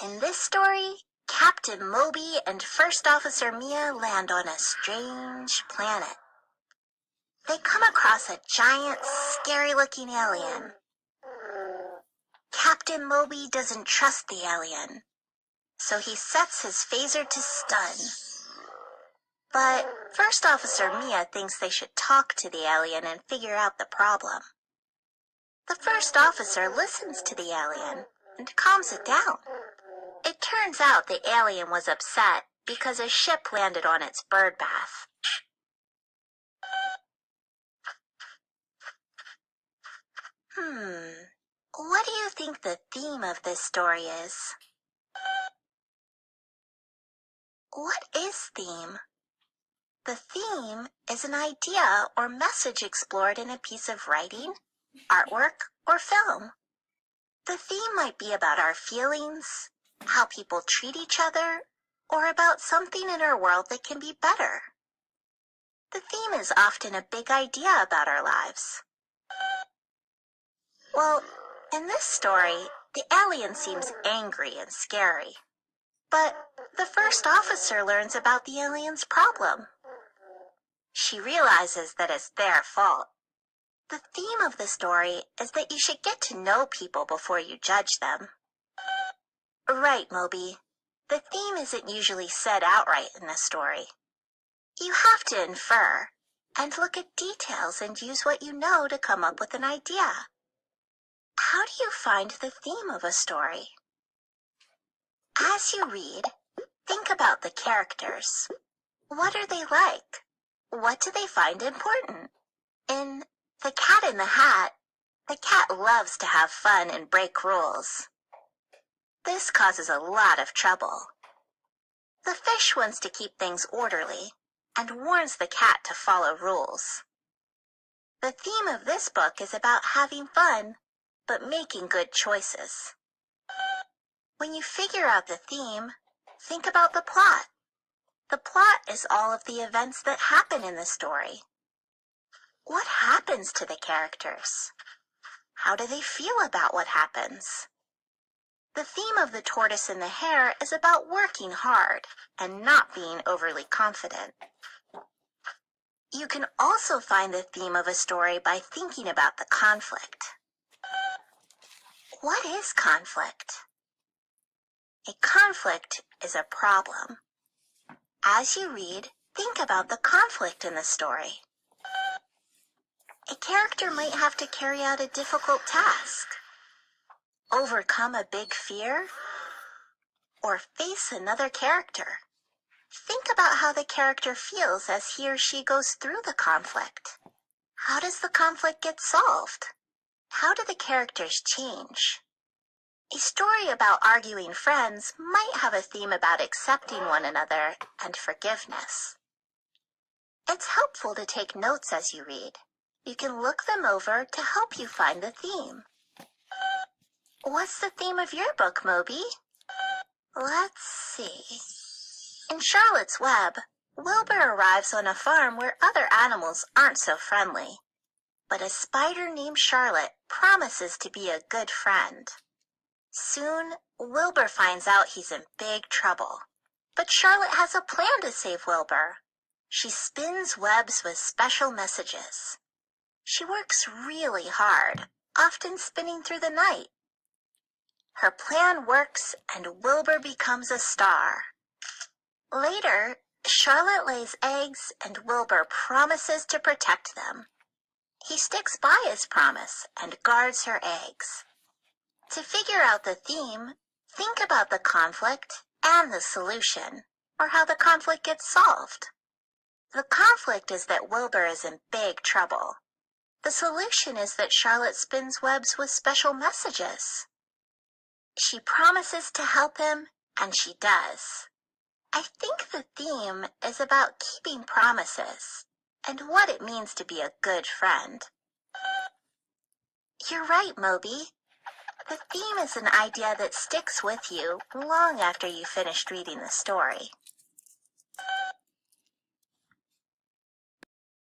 In this story, Captain Moby and First Officer Mia land on a strange planet. They come across a giant, scary-looking alien. Captain Moby doesn't trust the alien, so he sets his phaser to stun. But First Officer Mia thinks they should talk to the alien and figure out the problem. The first officer listens to the alien and calms it down. It turns out the alien was upset because a ship landed on its bird bath. What do you think the theme of this story is? What is theme? The theme is an idea or message explored in a piece of writing, artwork, or film. The theme might be about our feelings, how people treat each other, or about something in our world that can be better. The theme is often a big idea about our lives. Well, in this story, the alien seems angry and scary. But the first officer learns about the alien's problem. She realizes that it's their fault. The theme of the story is that you should get to know people before you judge them. Right, Moby. The theme isn't usually said outright in a story. You have to infer and look at details and use what you know to come up with an idea. How do you find the theme of a story? As you read, think about the characters. What are they like? What do they find important? In The Cat in the Hat, the cat loves to have fun and break rules. This causes a lot of trouble. The fish wants to keep things orderly and warns the cat to follow rules. The theme of this book is about having fun, but making good choices. When you figure out the theme, think about the plot. The plot is all of the events that happen in the story. What happens to the characters? How do they feel about what happens? The theme of The Tortoise and the Hare is about working hard and not being overly confident. You can also find the theme of a story by thinking about the conflict. What is conflict? A conflict is a problem. As you read, think about the conflict in the story. A character might have to carry out a difficult task, overcome a big fear, or face another character. Think about how the character feels as he or she goes through the conflict. How does the conflict get solved? How do the characters change? A story about arguing friends might have a theme about accepting one another and forgiveness. It's helpful to take notes as you read. You can look them over to help you find the theme. What's the theme of your book, Moby? Let's see. In Charlotte's Web, Wilbur arrives on a farm where other animals aren't so friendly. But a spider named Charlotte promises to be a good friend. Soon, Wilbur finds out he's in big trouble. But Charlotte has a plan to save Wilbur. She spins webs with special messages. She works really hard, often spinning through the night. Her plan works and Wilbur becomes a star. Later, Charlotte lays eggs and Wilbur promises to protect them. He sticks by his promise and guards her eggs. To figure out the theme, think about the conflict and the solution, or how the conflict gets solved. The conflict is that Wilbur is in big trouble. The solution is that Charlotte spins webs with special messages. She promises to help him, and she does. I think the theme is about keeping promises and what it means to be a good friend. You're right, Moby. The theme is an idea that sticks with you long after you finished reading the story.